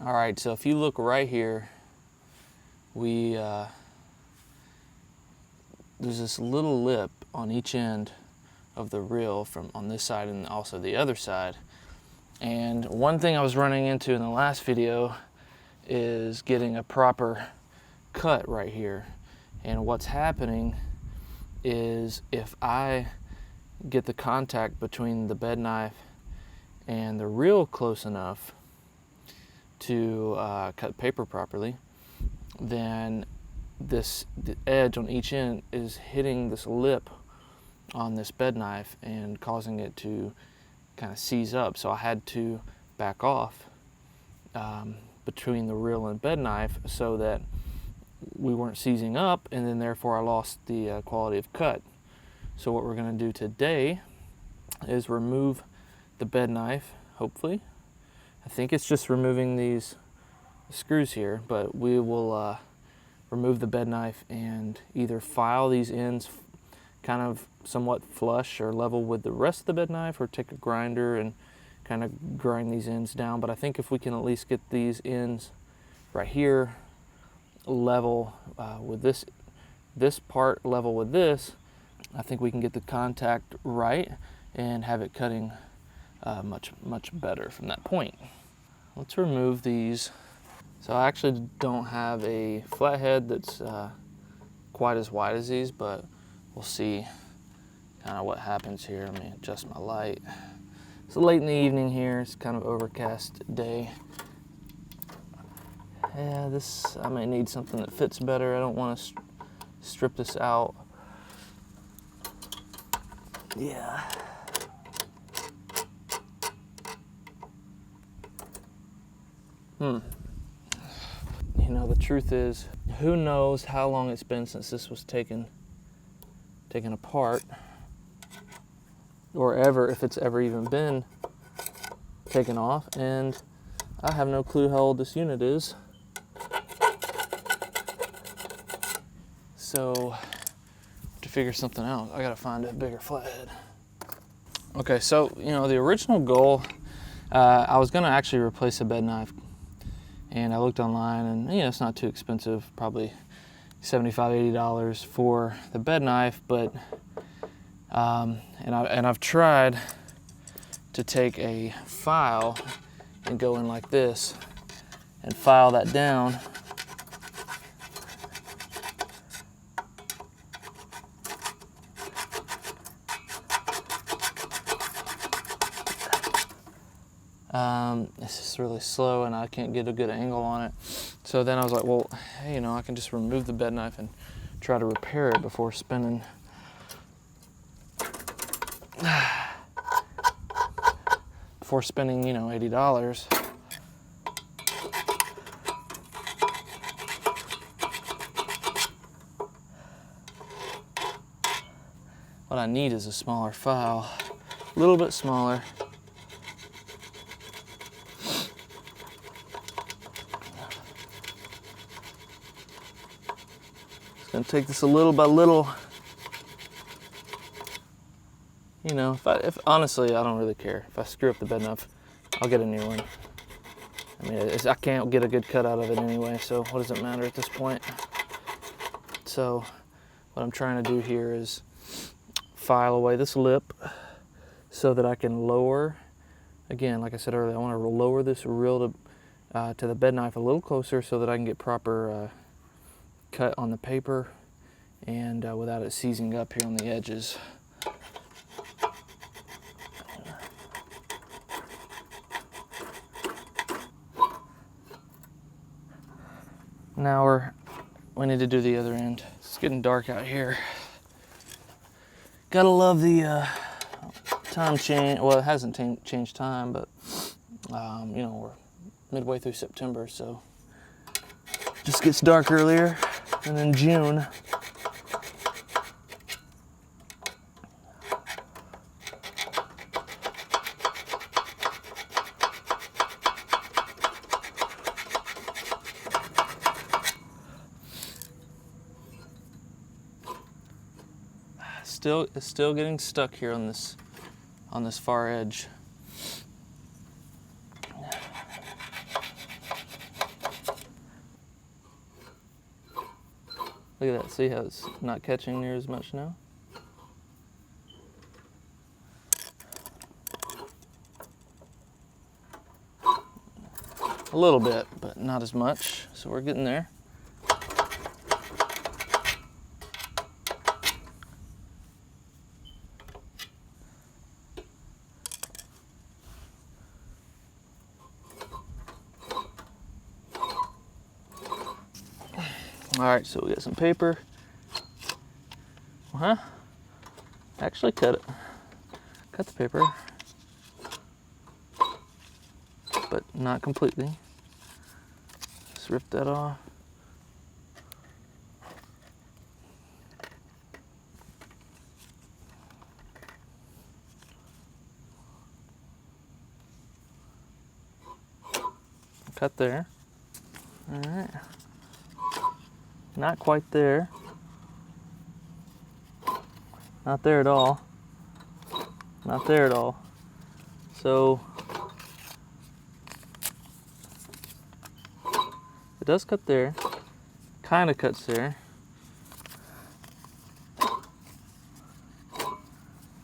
All right, so if you look right here, there's this little lip on each end of the reel from on this side and also the other side. And one thing I was running into in the last video is getting a proper cut right here. And what's happening is if I get the contact between the bed knife and the reel close enough to cut paper properly, then the edge on each end is hitting this lip on this bed knife and causing it to kind of seize up. So I had to back off between the reel and bed knife so that we weren't seizing up, and then therefore I lost the quality of cut. So what we're going to do today is remove the bed knife, hopefully. I think it's just removing these screws here, but we will remove the bed knife and either file these ends kind of somewhat flush or level with the rest of the bed knife, or take a grinder and kind of grind these ends down. But I think if we can at least get these ends right here level with this part level with this, I think we can get the contact right and have it cutting much better from that point. Let's remove these. So I actually don't have a flathead that's quite as wide as these, but we'll see kind of what happens here. Let me adjust my light. It's late in the evening here. It's kind of overcast day. Yeah, I might need something that fits better. I don't want to strip this out. Yeah. You know, the truth is, who knows how long it's been since this was taken apart, or ever, if it's ever even been taken off, and I have no clue how old this unit is. So, to figure something out, I gotta find a bigger flathead. Okay, so, you know, the original goal, I was gonna actually replace the bed knife. And I looked online, and you know, it's not too expensive, probably $75, $80 for the bed knife. But I've tried to take a file and go in like this and file that down. It's just really slow and I can't get a good angle on it. So then I was like, well, hey, you know, I can just remove the bed knife and try to repair it before spending you know, $80. What I need is a smaller file, a little bit smaller. Gonna take this a little by little. You know, if honestly, I don't really care. If I screw up the bed knife, I'll get a new one. I mean, I can't get a good cut out of it anyway, so what does it matter at this point? So, what I'm trying to do here is file away this lip so that I can lower, again, like I said earlier, I want to lower this reel to the bed knife a little closer so that I can get proper cut on the paper and without it seizing up here on the edges. Now we need to do the other end. It's getting dark out here. Gotta love the time change. Well, it hasn't changed time, but you know, we're midway through September, so it just gets dark earlier. And then June, it's still getting stuck here on this far edge. Look at that, see how it's not catching near as much now? A little bit, but not as much, so we're getting there. All right, so we got some paper. Actually cut it. Cut the paper, but not completely. Just rip that off. Cut there. All right. Not quite there. Not there at all. Not there at all. So it does cut there. Kind of cuts there.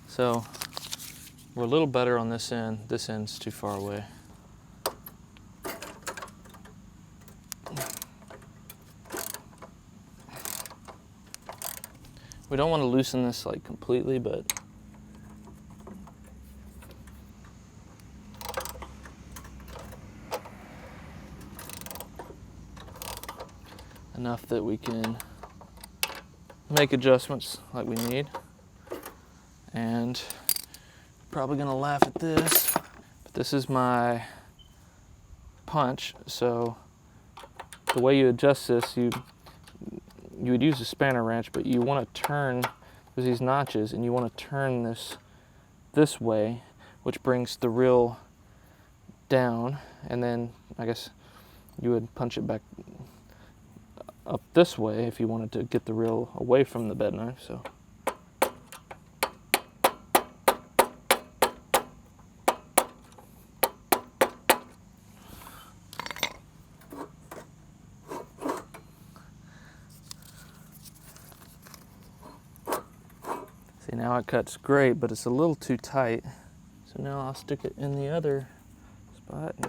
So we're a little better on this end. This end's too far away. We don't want to loosen this like completely, but enough that we can make adjustments like we need. And probably gonna laugh at this, but this is my punch. So the way you adjust this, you would use a spanner wrench, but you want to turn, there's these notches, and you want to turn this way, which brings the reel down, and then I guess you would punch it back up this way if you wanted to get the reel away from the bed knife. So see, now it cuts great, but it's a little too tight. So now I'll stick it in the other spot and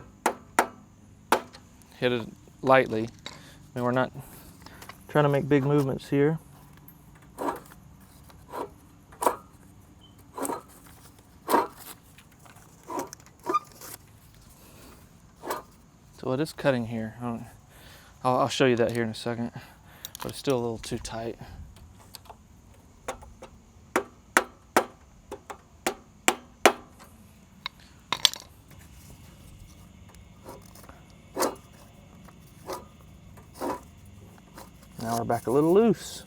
hit it lightly. I mean, we're not trying to make big movements here. So it is cutting here. I'll show you that here in a second, but it's still a little too tight. Now we're back a little loose.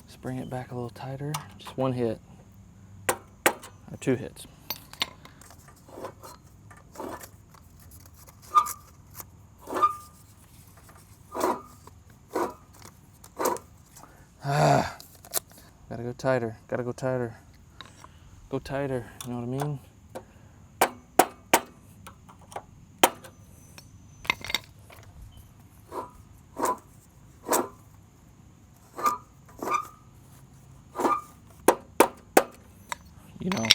Just bring it back a little tighter. Just one hit, or two hits. Gotta go tighter, gotta go tighter. Go tighter, you know what I mean? You know,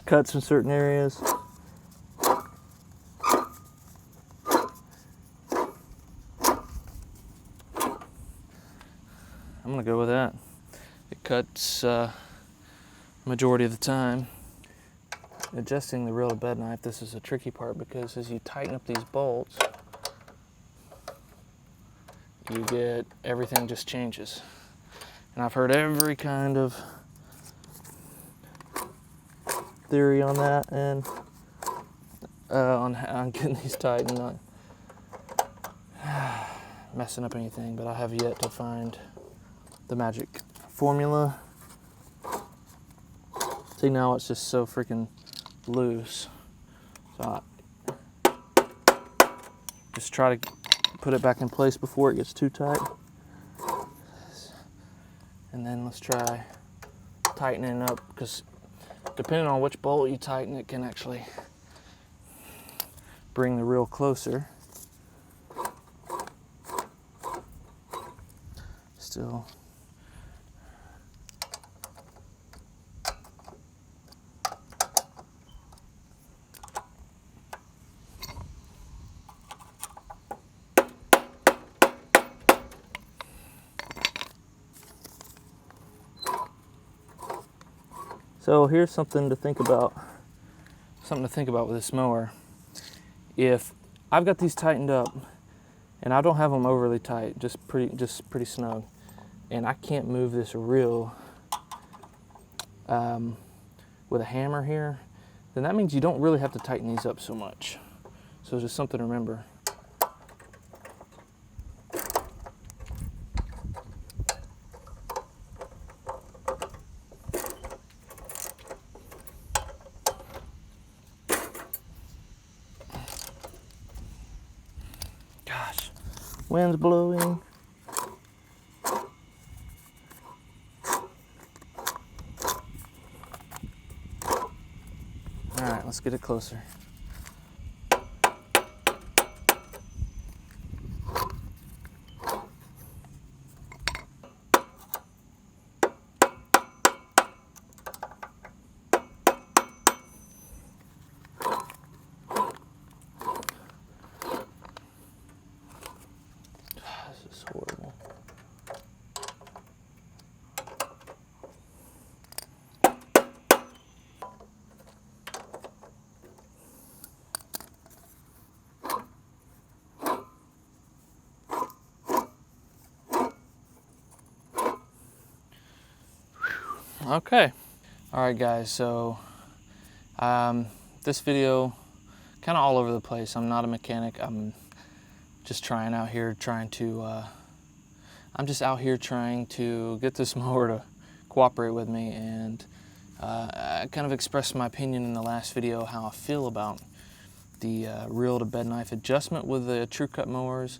cuts in certain areas. I'm gonna go with that. It cuts majority of the time. Adjusting the reel of bed knife, this is a tricky part because as you tighten up these bolts, you get everything just changes. And I've heard every kind of theory on that, and on getting these tight and not messing up anything, but I have yet to find the magic formula. See, now it's just so freaking loose. So I just try to put it back in place before it gets too tight. And then let's try tightening up, because depending on which bolt you tighten, it can actually bring the reel closer. Still. So here's something to think about. Something to think about with this mower. If I've got these tightened up, and I don't have them overly tight, just pretty snug, and I can't move this reel with a hammer here, then that means you don't really have to tighten these up so much. So it's just something to remember. Gosh, wind's blowing. All right, let's get it closer. This is horrible. Okay. All right, guys, so this video, kind of all over the place. I'm not a mechanic. I'm just trying out here, I'm just out here trying to get this mower to cooperate with me, and I kind of expressed my opinion in the last video how I feel about the reel to bed knife adjustment with the Tru-Cut mowers.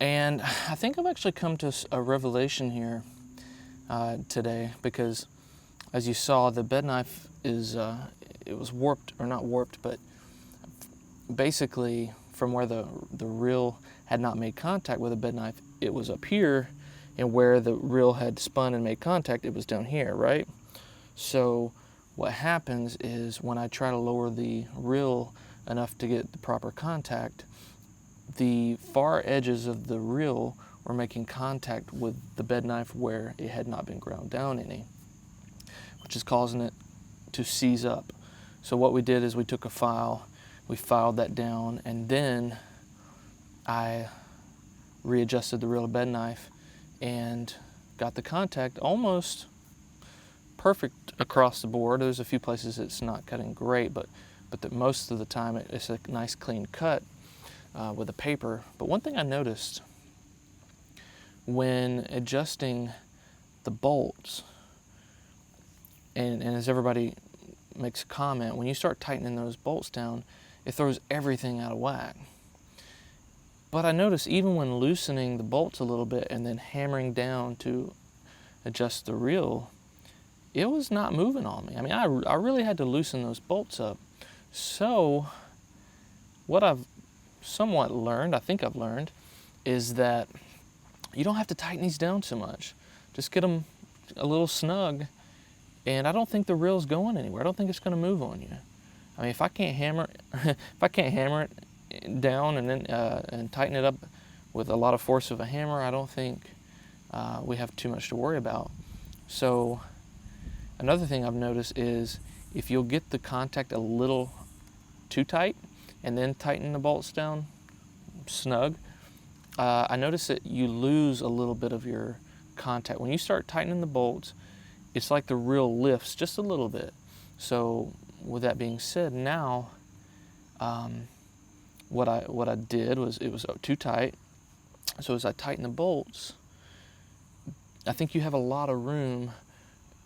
And I think I've actually come to a revelation here today, because as you saw, the bed knife is, it was warped, or not warped, but basically from where the reel had not made contact with the bed knife, it was up here, and where the reel had spun and made contact, it was down here, right? So what happens is when I try to lower the reel enough to get the proper contact, the far edges of the reel were making contact with the bed knife where it had not been ground down any, which is causing it to seize up. So what we did is we took a file, we filed that down, and then I readjusted the reel to bed knife and got the contact almost perfect across the board. There's a few places it's not cutting great, but most of the time it's a nice clean cut with a paper. But one thing I noticed when adjusting the bolts, and as everybody makes a comment, when you start tightening those bolts down, it throws everything out of whack. But I noticed even when loosening the bolts a little bit and then hammering down to adjust the reel, it was not moving on me. I mean, I really had to loosen those bolts up. So what I've somewhat learned, I think I've learned, is that you don't have to tighten these down so much. Just get them a little snug, and I don't think the reel's going anywhere. I don't think it's going to move on you. I mean, if I can't hammer it down and then and tighten it up with a lot of force of a hammer, I don't think we have too much to worry about. So another thing I've noticed is if you'll get the contact a little too tight and then tighten the bolts down snug, I notice that you lose a little bit of your contact. When you start tightening the bolts, it's like the reel lifts just a little bit. So with that being said, now what I did was, it was too tight. So as I tighten the bolts, I think you have a lot of room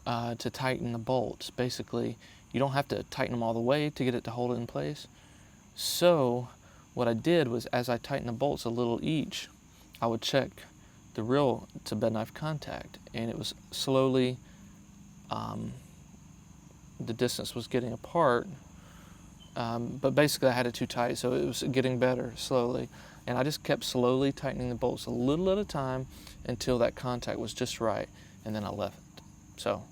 to tighten the bolts. Basically, you don't have to tighten them all the way to get it to hold it in place. So what I did was, as I tightened the bolts a little each, I would check the reel to bed knife contact, and it was slowly the distance was getting apart. But basically I had it too tight, so it was getting better slowly. And I just kept slowly tightening the bolts a little at a time until that contact was just right, and then I left it. So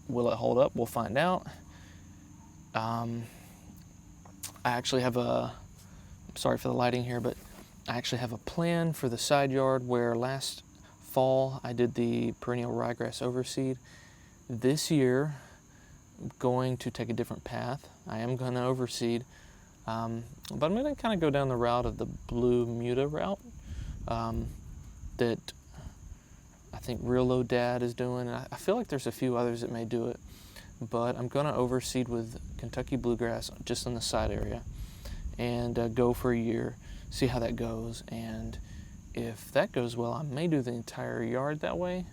will it hold up? We'll find out. I actually have I'm sorry for the lighting here, but I actually have a plan for the side yard where last fall I did the perennial ryegrass overseed. This year, I'm going to take a different path. I am going to overseed, but I'm going to kind of go down the route of the blue Muta route that I think Real Low Dad is doing. And I feel like there's a few others that may do it, but I'm going to overseed with Kentucky bluegrass just in the side area and go for a year, see how that goes. And if that goes well, I may do the entire yard that way,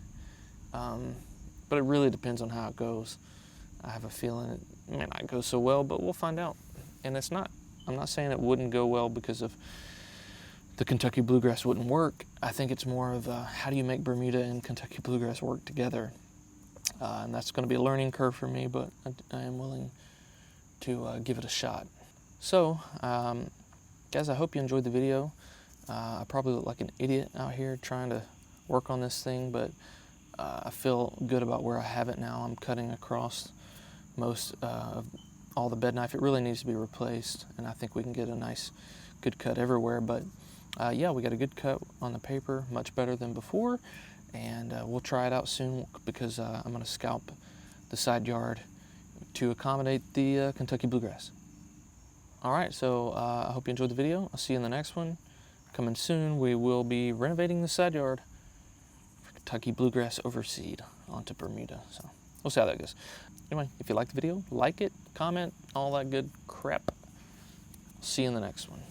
but it really depends on how it goes. I have a feeling it may not go so well, but we'll find out. And I'm not saying it wouldn't go well because of the Kentucky bluegrass wouldn't work. I think it's more of how do you make Bermuda and Kentucky bluegrass work together? And that's going to be a learning curve for me, but I am willing to give it a shot. So, guys, I hope you enjoyed the video. I probably look like an idiot out here trying to work on this thing, but I feel good about where I have it now. I'm cutting across most of all the Bedknife. It really needs to be replaced, and I think we can get a nice, good cut everywhere. But yeah, we got a good cut on the paper, much better than before, and we'll try it out soon because I'm going to scalp the side yard to accommodate the Kentucky bluegrass. All right, so I hope you enjoyed the video. I'll see you in the next one. Coming soon, we will be renovating the side yard for Kentucky bluegrass overseed onto Bermuda. So we'll see how that goes. Anyway, if you like the video, like it, comment, all that good crap. See you in the next one.